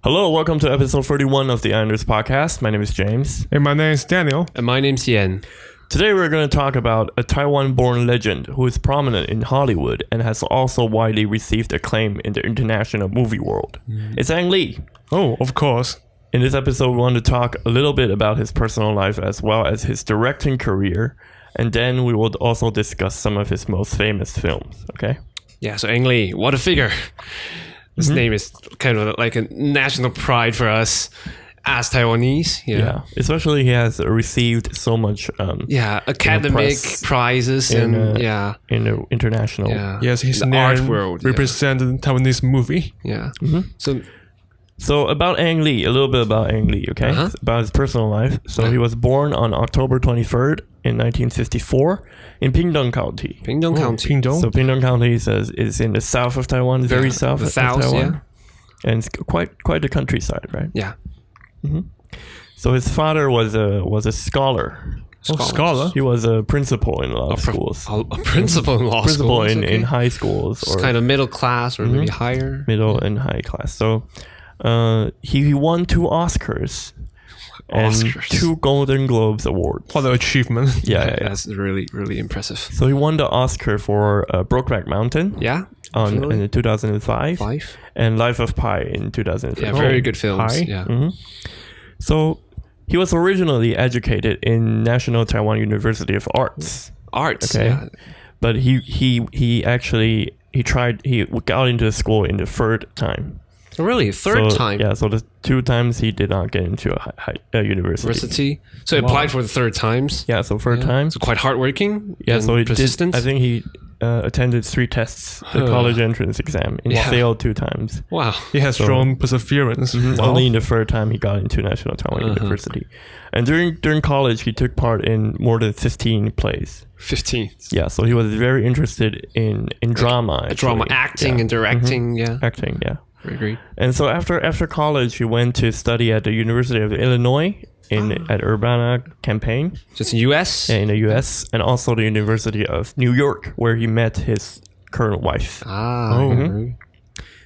Hello, welcome to episode 31 of the Islanders podcast. My name is James. Hey, my name is Daniel. And my name's Yan. Today we're going to talk about a Taiwan-born legend who is prominent in Hollywood and has also widely received acclaim in the international movie world. It's Ang Lee. Oh, of course. In this episode, we want to talk a little bit about his personal life as well as his directing career, and then we will also discuss some of his most famous films, okay? Yeah, so Ang Lee, what a figure. His name is kind of like a national pride for us as Taiwanese. Yeah, especially he has received so much academic prizes in the international. yeah. Yes, his the name art world. represents the Taiwanese movie. Yeah. So about Ang Lee, a little bit about Ang Lee, okay? About his personal life. So he was born on October 23rd in 1954 in Pingtung County. Pingtung County. Pingtung. So Pingtung County is in the south of Taiwan, very south the of south, Taiwan. And it's quite the countryside, right? Yeah. So his father was a scholar. Scholar. He was a principal in a lot of schools. A principal in law Principal schools. in high schools It's or kind of middle class or maybe higher. middle and high class. So he won 2 Oscars and Oscars. 2 Golden Globes awards. What an achievement. Yeah. That's really, really impressive. So he won the Oscar for Brokeback Mountain Yeah. in 2005 5. and Life of Pi in 2015. Yeah, very good films. Hi. Yeah. So he was originally educated in National Taiwan University of Arts. Arts. Okay. Yeah. But he actually got into the school in the 3rd time. Really? Third So, time? Yeah, so the 2 times he did not get into a university. University. So he applied for the 3rd times. Yeah, so 3rd time. So quite hardworking. Yeah, and so he persistent. did. I think he attended 3 tests, the college entrance exam, and failed 2 times. Wow. He has shown perseverance. Only in the 3rd time he got into National Taiwan University. And during college, he took part in more than 15 plays. 15. Yeah, so he was very interested in drama. Drama, actually. acting, and directing. Yeah. Acting, yeah. Very great. And so after college, he went to study at the University of Illinois at Urbana-Champaign Just U.S. in the U.S. and also the University of New York, where he met his current wife.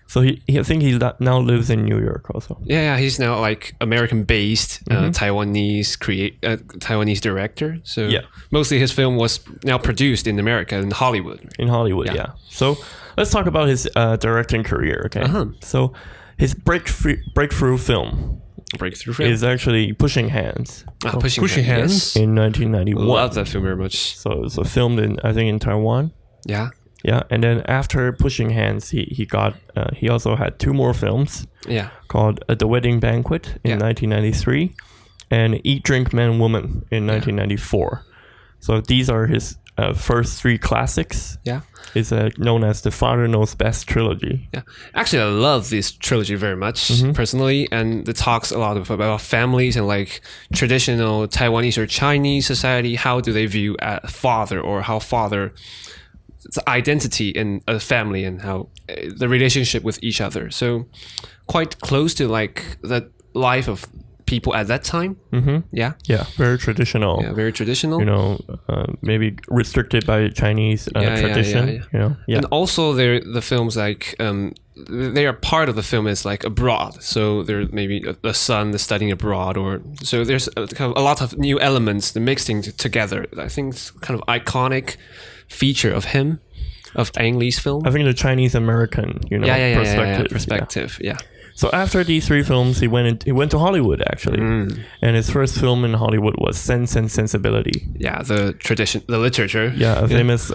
So I think he now lives in New York also. Yeah. He's now like American-based Taiwanese director. So mostly his film was now produced in America, in Hollywood. In Hollywood, yeah. So let's talk about his directing career, okay? So his breakthrough film Breakthrough film. is actually Pushing Hands Pushing Hands. Yes. in 1991. Love that film very much. So filmed in Taiwan. Yeah. Yeah, and then after Pushing Hands, he also had 2 more films Yeah. called The Wedding Banquet in 1993 and Eat, Drink, Man, Woman in 1994. So these are his first 3 classics. Yeah. It's known as the Father Knows Best trilogy. Yeah. Actually, I love this trilogy very much personally, and it talks a lot about families and like traditional Taiwanese or Chinese society. How do they view a father, or how father's identity in a family and how the relationship with each other. So quite close to like the life of people at that time. Yeah. Yeah, very traditional. Yeah, very traditional. You know, maybe restricted by Chinese tradition. You know, And also the films like they are part of the film is like abroad. So there maybe a son is studying abroad, or so there's kind of a lot of new elements mixing together. I think it's kind of iconic feature of him, of Ang Lee's film. I think the Chinese American, perspective. Yeah. So after these 3 films, he went to Hollywood actually, and his first film in Hollywood was Sense and Sensibility. Yeah, the literature. Yeah, a famous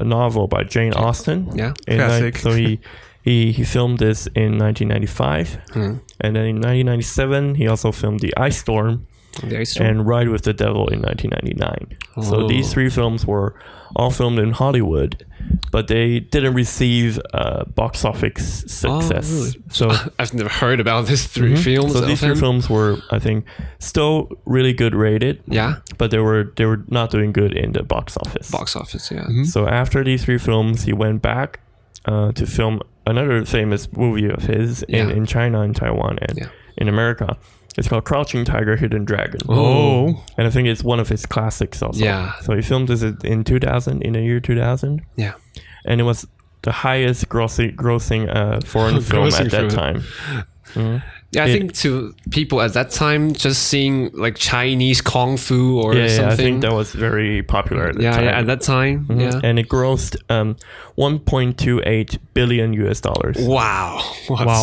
novel by Jane Austen. Yeah, classic. So he filmed this in 1995, and then in 1997 he also filmed The Ice Storm and Ride with the Devil in 1999. So these 3 films were all filmed in Hollywood, but they didn't receive box office success. Really? So I've never heard about these 3 films. So these 3 films were, I think, still really good rated. Yeah, but they were not doing good in the box office. Yeah. So after these 3 films, he went back to film another famous movie of his in China and Taiwan and in America. It's called Crouching Tiger, Hidden Dragon. Oh. And I think it's one of his classics also. Yeah. So he filmed this in the year 2000. Yeah. And it was the highest grossing foreign film at that time. Yeah, I think to people at that time, just seeing like Chinese kung fu or something. I think that was very popular at the time. Yeah, at that time. Yeah. And it grossed 1.28 billion US dollars. Wow.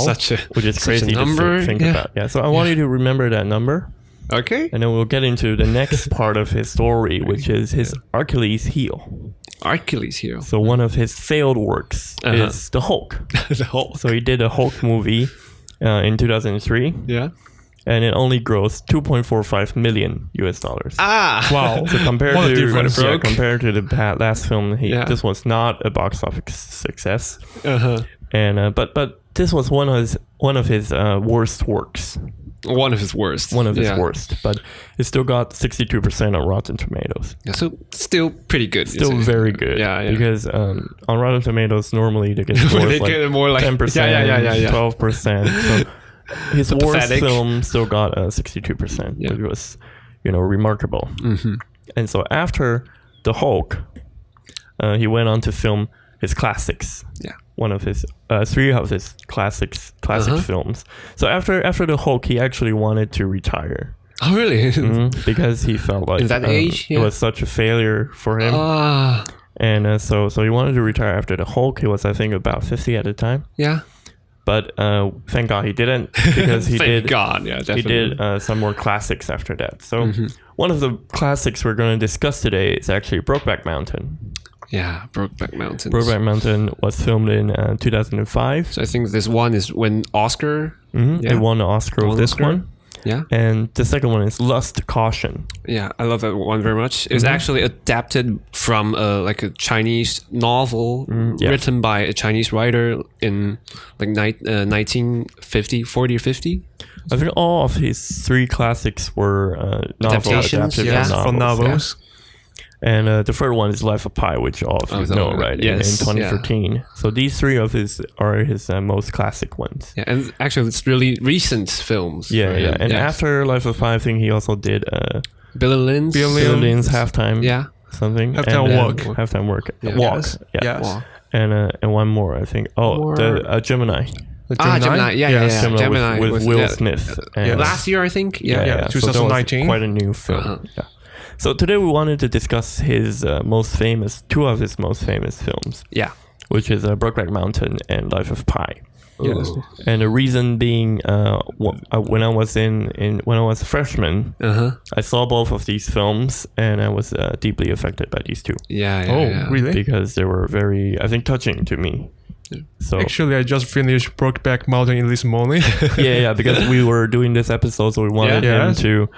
Such a which is such a crazy number. to think about. Yeah, so I want you to remember that number. Okay. And then we'll get into the next part of his story, which is his Achilles heel. Achilles heel. So one of his failed works is the Hulk. The Hulk. So he did a Hulk movie in 2003. Yeah. And it only grossed 2.45 million US dollars. Wow. So compared What a to difference. compared to the last film, this was not a box office success. And but this was one of his worst works. One of his worst. One of his worst, but it still got 62% on Rotten Tomatoes. Yeah, so still pretty good. Still very good. Yeah. Because on Rotten Tomatoes, normally they get scores They get more like 10%, yeah. 12%. So his So worst pathetic. film still got 62%, which was, remarkable. And so after the Hulk, he went on to film his classics. Yeah. One of his three of his classic films. So after the Hulk, he actually wanted to retire. Oh, really? Because he felt like In that age, it was such a failure for him. And so he wanted to retire after the Hulk. He was, I think, about 50 at the time. Yeah. But thank God he didn't, because he Thank God, yeah, he definitely. did some more classics after that. So one of the classics we're going to discuss today is actually Brokeback Mountain. Yeah, Brokeback Mountain. Brokeback Mountain was filmed in 2005. So I think this one is when Oscar. It won the Oscar with this one. Yeah. And the second one is Lust, Caution. Yeah, I love that one very much. It was actually adapted from like a Chinese novel written by a Chinese writer in like 1950, 40 or 50. I think all of his three classics were Adaptations, adapted yeah. From novels. And the third one is Life of Pi, which all of you know, right? Yes, in 2013. Yeah. So these three of his are his most classic ones. Yeah, and actually it's really recent films. Yeah, yeah. And after Life of Pi, I think he also did Billy Lynn's Halftime. Yeah. Something. Halftime Walk. Halftime Work. Yeah. Walk. Yes. Yeah. Yes. Walk. And one more, I think. Oh, the Gemini. Gemini. Yeah. Gemini with Will Smith. And last year, I think. Yeah. So that was 2019. quite a new film. Yeah. So today we wanted to discuss his two of his most famous films. Yeah. Which is Brokeback Mountain and Life of Pi. Yes. And the reason being, when I was a freshman, I saw both of these films, and I was deeply affected by these two. Yeah. Really? Because they were very, I think, touching to me. So Actually, I just finished Brokeback Mountain in this morning. yeah, because we were doing this episode, so we wanted him to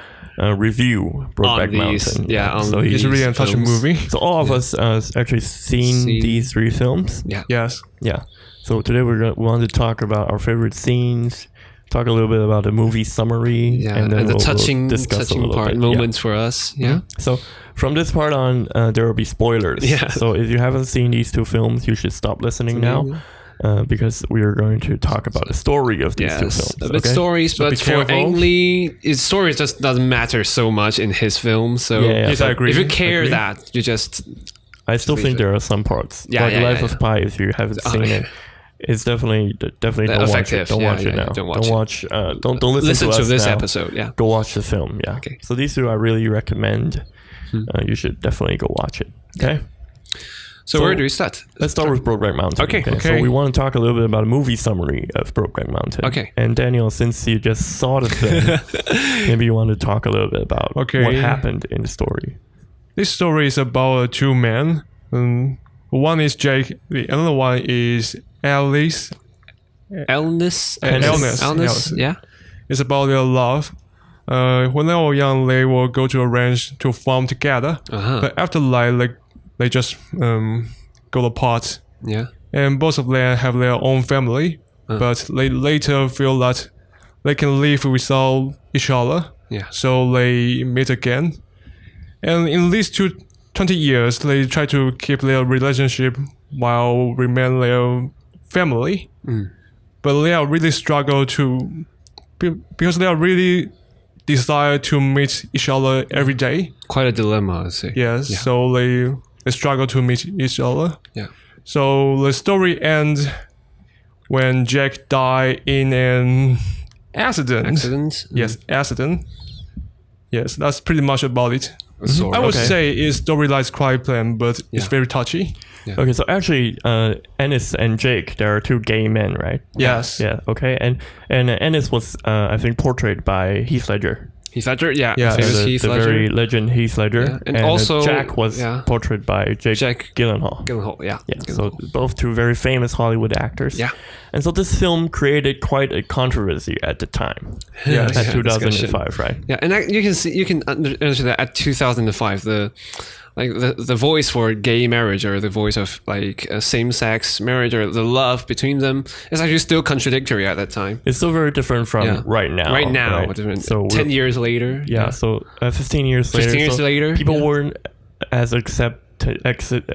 review Brokeback Mountain. Yeah, so It's really a touching movie. So all of us actually seen these three films. Yeah. Yes. Yeah. So today we want to talk about our favorite scenes, talk a little bit about the movie summary, and then the touching part moments for us. Yeah. So from this part on, there will be spoilers. Yeah. So if you haven't seen these two films, you should stop listening now. Because we are going to talk about the story of these two films. A bit stories, but for Ang Lee, his story just doesn't matter so much in his films. So yes, I agree. If you care that, you just... I still think there are some parts. Like Life of Pi, if you haven't seen it, it's definitely don't effective. Don't watch it now. Don't listen to this now. episode. Yeah. Go watch the film. Yeah. Okay. So these two I really recommend. You should definitely go watch it. Okay. So where do we start? Let's start with Brokeback Mountain. Okay. So we want to talk a little bit about a movie summary of Brokeback Mountain. Okay. And Daniel, since you just saw the film, maybe you want to talk a little bit about what happened in the story. This story is about two men. One is Jake. The other one is Alice. Elnis. Yeah. It's about their love. When they were young, they will go to a ranch to farm together. But after life, they just go apart. Yeah. And both of them have their own family. But they later feel that they can live without each other. Yeah. So they meet again. And in these 20 years, they try to keep their relationship while remain their family. But they are really struggle because they are really desire to meet each other every day. Quite a dilemma, I'd say. Yes, yeah. So they struggle to meet each other. Yeah. So the story ends when Jack died in an Accident. Yes, Accident. Yes, that's pretty much about it. I would say its storyline is quite plain, but it's very touchy. Yeah. Okay, so actually, Ennis and Jake, there are two gay men, right? Yes. Yeah. Okay, and Ennis was, I think, portrayed by Heath Ledger. Heath Ledger, yeah. The very legend Heath Ledger. Yeah. And also Jack was portrayed by Jake Gyllenhaal. Yeah. So both two very famous Hollywood actors. Yeah. And so this film created quite a controversy at the time. At 2005, right? Yeah, and you can understand that at 2005, the voice for gay marriage or the voice of like a same-sex marriage or the love between them is actually still contradictory at that time. It's still very different from right now. Right? So 10 years later. Yeah, so 15 years later. 15 years later. People weren't as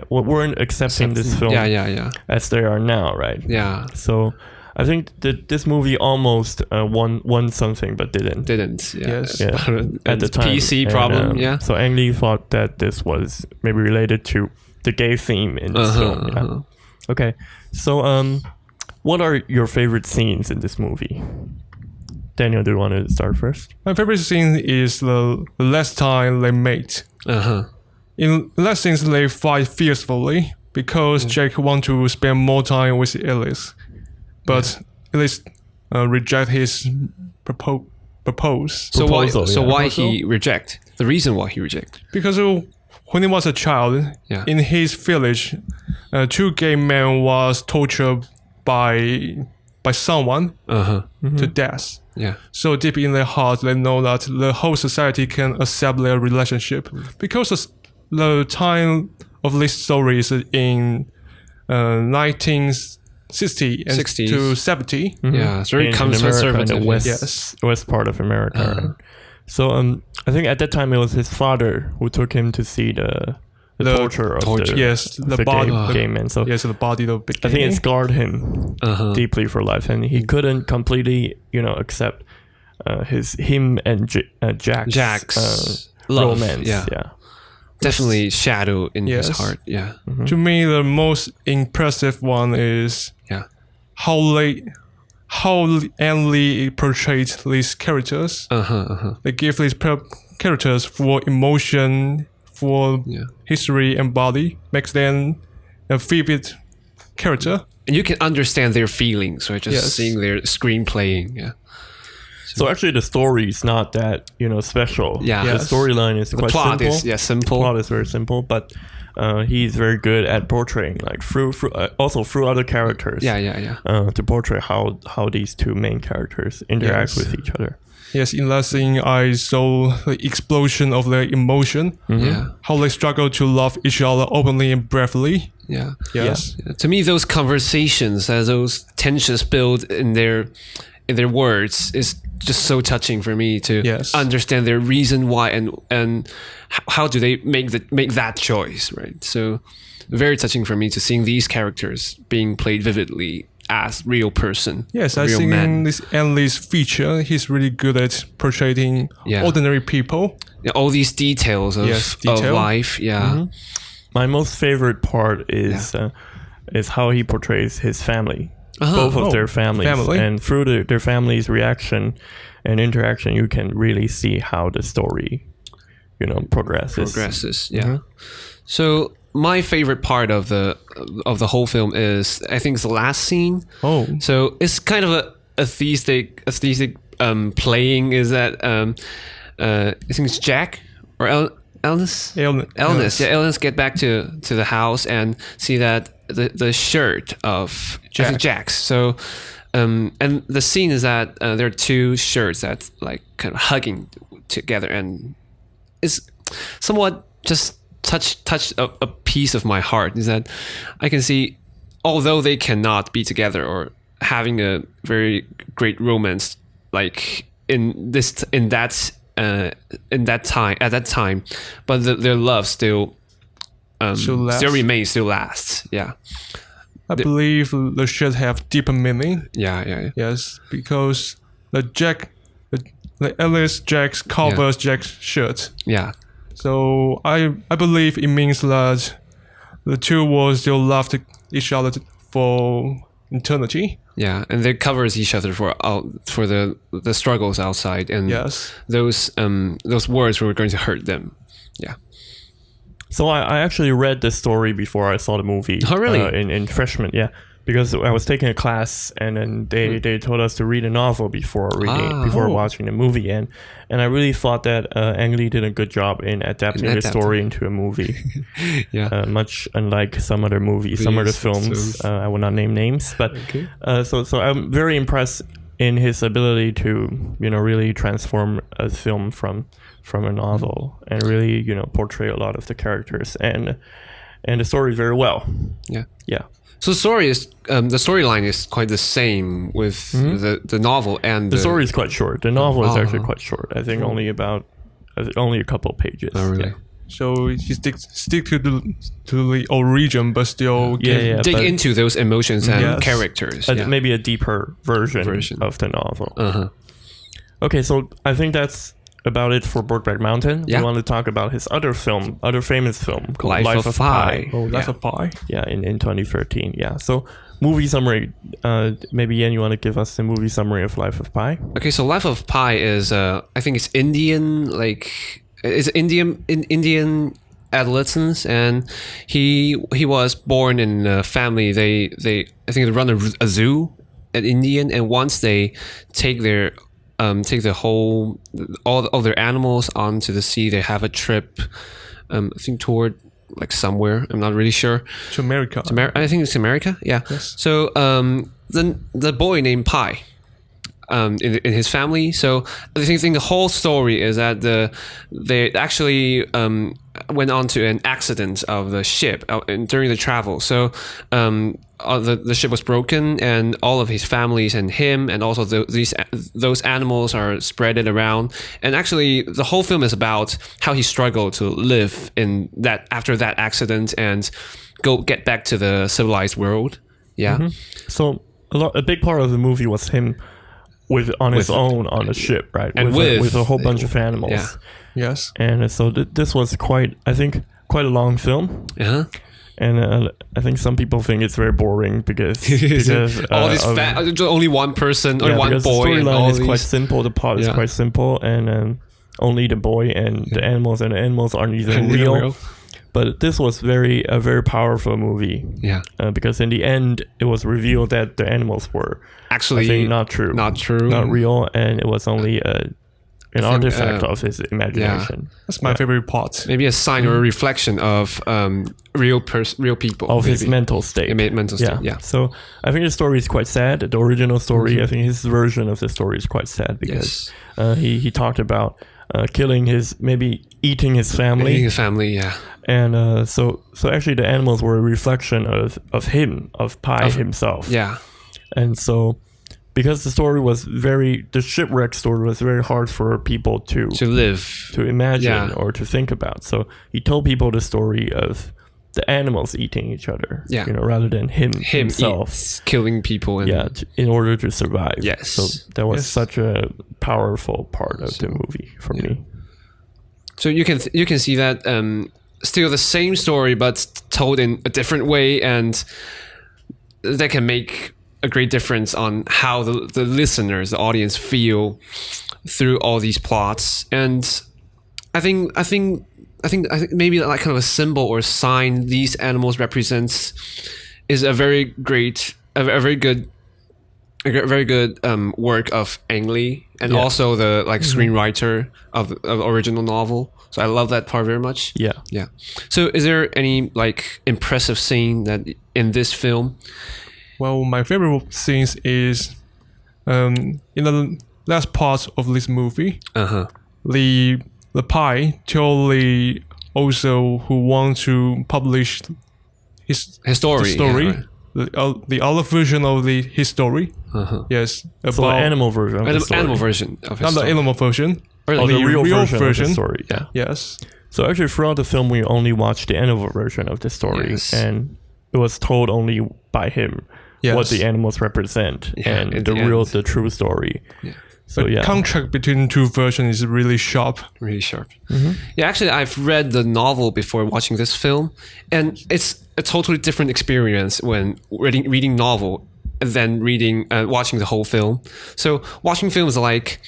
weren't accepting this film as they are now, right? Yeah. So I think that this movie almost won something, but didn't. Yes. At the time. PC problem, So Ang Lee thought that this was maybe related to the gay theme in this film. Okay. So what are your favorite scenes in this movie? Daniel, do you want to start first? My favorite scene is the last time they mate. In last scenes, they fight fiercely because Jake wants to spend more time with Ellis. But Ellis reject his proposal. So why he reject? The reason why he reject? Because when he was a child, in his village, two gay men was tortured by someone to death. Yeah. So deep in their heart, they know that the whole society can accept their relationship. Because the time of this story is in 1960 and 60s to 70. Yeah, it's very conservative. In the west part of America. So I think at that time it was his father who took him to see the torture of the gay men. So the body of the I think it scarred him deeply for life, and he couldn't completely, accept him and Jack's romance. Yeah. Definitely shadow in his heart. Yeah. To me, the most impressive one is how Ang Lee portrayed these characters. They give these characters full emotion, full history and body, makes them a vivid character. And you can understand their feelings, right? Just seeing their screen playing. Yeah. So actually, the story is not that special. Yeah, the storyline is quite simple. Simple. The plot is very simple, but he's very good at portraying, like through other characters. To portray how these two main characters interact with each other. Yes, in that scene, I saw the explosion of their emotion. How they struggle to love each other openly and bravely. Yeah. Yes. Yeah. To me, those conversations, as those tensions build in their words, is just so touching for me to understand their reason why and how do they make that choice, right? So very touching for me to seeing these characters being played vividly as real person. Yes, I think in this Ang Lee's feature, he's really good at portraying ordinary people. Yeah, all these details of life. Yeah. My most favorite part is how he portrays his family. Both of their families. And through their family's reaction and interaction, you can really see how the story, progresses. So my favorite part of the whole film is, I think, it's the last scene. So it's kind of a aesthetic playing. Is that I think it's Jack or Elnis. Yeah, Elnis get back to the house and see that the shirt of Jack's. So, and the scene is that there are two shirts that like kind of hugging together, and it's somewhat just touched a piece of my heart. Is that I can see, although they cannot be together or having a very great romance, like at that time, but their love still lasts. Yeah. I believe the shirt have deeper meaning. Yeah. Yes, because the Ellis Jack's covers Jack's shirt. Yeah. So I believe it means that the two will still love each other for eternity. Yeah, and they covers each other for the struggles outside, and those words were going to hurt them. Yeah. So I actually read the story before I saw the movie. Oh, really? In freshman, yeah. Because I was taking a class, and then they told us to read a novel before watching the movie, and I really thought that Ang Lee did a good job in adapting the story into a movie. Yeah, much unlike some other movies, some other films. I will not name names, but so I'm very impressed in his ability to really transform a film from a novel and really portray a lot of the characters and the story very well. Yeah. So the storyline is quite the same with the novel, and the story is quite short. The novel is actually quite short. I think only a couple of pages. Oh, really? Yeah. So he stick to the origin, but still dig into those emotions and characters. Maybe a deeper version of the novel. Okay, so I think that's about it for Brokeback Mountain. We want to talk about his other famous film called Life of Pi. Oh, Life of Pi. Yeah, in 2013. Yeah. So movie summary. Maybe Yan, you want to give us the movie summary of Life of Pi? Okay, so Life of Pi is I think it's Indian, it's Indian adolescence, and he was born in a family. They I think they run a zoo at Indian, and once they take the whole all their animals onto the sea, they have a trip. I think toward somewhere. I'm not really sure. To America. I think it's America. Yeah. Yes. So the boy named Pi. In his family. So I think the whole story is that they actually went on to an accident of the ship during the travel. So the ship was broken, and all of his families and him and also those animals are spread around. And actually the whole film is about how he struggled to live in that after that accident and get back to the civilized world. Yeah. Mm-hmm. So a big part of the movie was him on his own on a ship, right? And with a whole bunch of animals. Yeah. Yes. And so this was quite a long film. Uh-huh. And I think some people think it's very boring because all this only one person or one boy. The storyline is quite simple. The plot is quite simple, and only the boy and the animals aren't even real. But this was a very powerful movie. Yeah. Because in the end, it was revealed that the animals were actually, I think, not true, not real, and it was only an artifact of his imagination. Yeah. That's my favorite part. Maybe a sign or a reflection of real people. Of his mental state. Yeah. So I think the story is quite sad. The original story, I think his version of the story is quite sad because he talked about eating his family. Eating his family, yeah. And so actually the animals were a reflection of him, of Pi himself. Yeah. And so because the shipwreck story was very hard for people to live, to imagine or to think about. So he told people the story of the animals eating each other, rather than himself killing people. In order to survive. Yes. So that was such a powerful part of the movie for me. So you can see that still the same story, but told in a different way, and that can make a great difference on how the listeners, the audience, feel through all these plots. And I think maybe like kind of a symbol or sign these animals represents is a very good work of Ang Lee, and also the screenwriter of the original novel. So I love that part very much. Yeah. So is there any impressive scene that in this film? Well, my favorite scenes is in the last part of this movie. The Pi told the also who want to publish his story. Yeah, right. The other version of his story. Yes. So the animal version. Animal version of his not story. the animal version. Or the real version of the story. Yeah. Yes. So actually, throughout the film, we only watched the animal version of the story, and it was told only by him what the animals represent and the true story. Yeah. So the contrast between the two versions is really sharp. Really sharp. Mm-hmm. Yeah, actually, I've read the novel before watching this film, and it's a totally different experience when reading novel than watching the whole film. So watching films like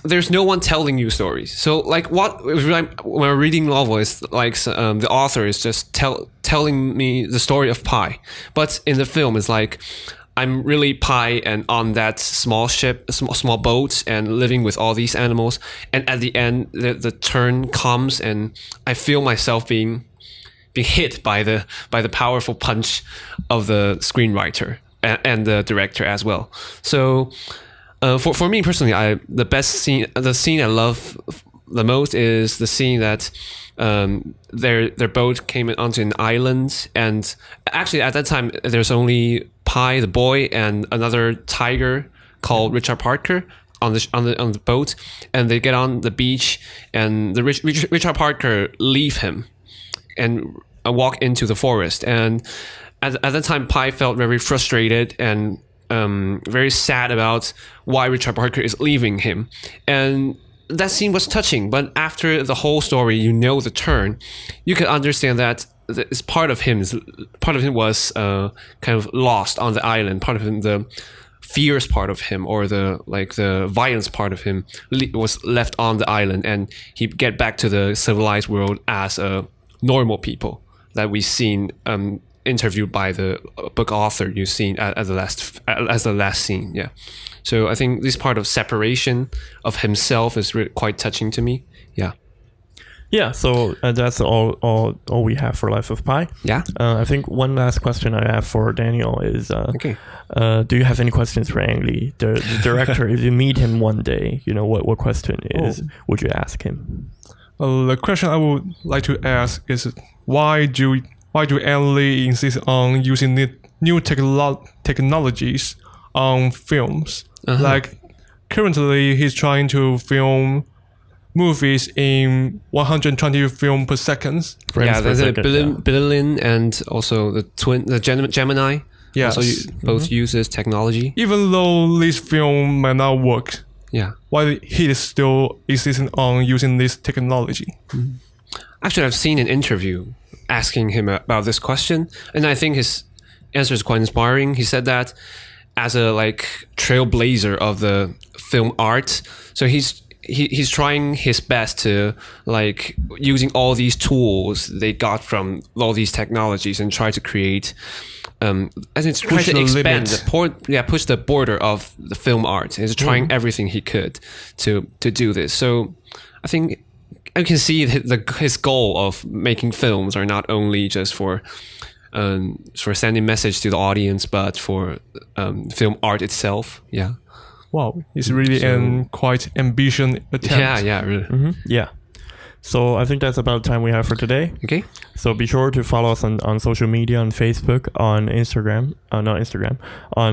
there's no one telling you stories. So like when we're reading novel, it's like the author is just telling me the story of Pi. But in the film, it's like I'm really Pi and on that small ship, small boat, and living with all these animals. And at the end, the turn comes, and I feel myself being hit by the powerful punch of the screenwriter and the director as well. So for me personally, the scene I love the most is the scene that their boat came onto an island, and actually at that time there's only Pi the boy and another tiger called Richard Parker on the boat, and they get on the beach, and the Richard Parker leave him and walk into the forest. And at that time, Pi felt very frustrated and very sad about why Richard Parker is leaving him. And that scene was touching. But after the whole story, the turn, you could understand that part of him was kind of lost on the island. Part of him, the fierce part of him, or the violence part of him, was left on the island, and he get back to the civilized world as a normal people that we've seen interviewed by the book author you've seen as the last scene. Yeah. So I think this part of separation of himself is quite touching to me. Yeah. Yeah, so that's all we have for Life of Pi. Yeah. I think one last question I have for Daniel is, do you have any questions for Ang Lee, the director? If you meet him one day, what question would you ask him? The question I would like to ask is, why do Ang Lee insist on using new technologies on films? Like currently, he's trying to film movies in 120 film per second. There's a billion, and also the Gemini. Yes. Also both uses technology. Even though this film might not work, why he is still insisting on using this technology? Mm-hmm. Actually, I've seen an interview asking him about this question, and I think his answer is quite inspiring. He said that as a trailblazer of the film art, so he's trying his best to using all these tools they got from all these technologies and try to create try to expand push the border of the film art. He's trying everything he could to do this. So I think I can see his goal of making films are not only just for sending message to the audience, but for film art itself. Yeah. Wow, it's really an quite ambitious attempt. Yeah, really. Mm-hmm. Yeah. So I think that's about the time we have for today. Okay. So be sure to follow us on social media, on Facebook, on Instagram, on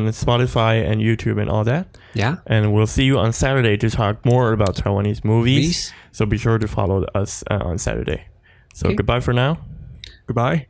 Spotify and YouTube and all that. Yeah. And we'll see you on Saturday to talk more about Taiwanese movies. So be sure to follow us on Saturday. So goodbye for now. Goodbye.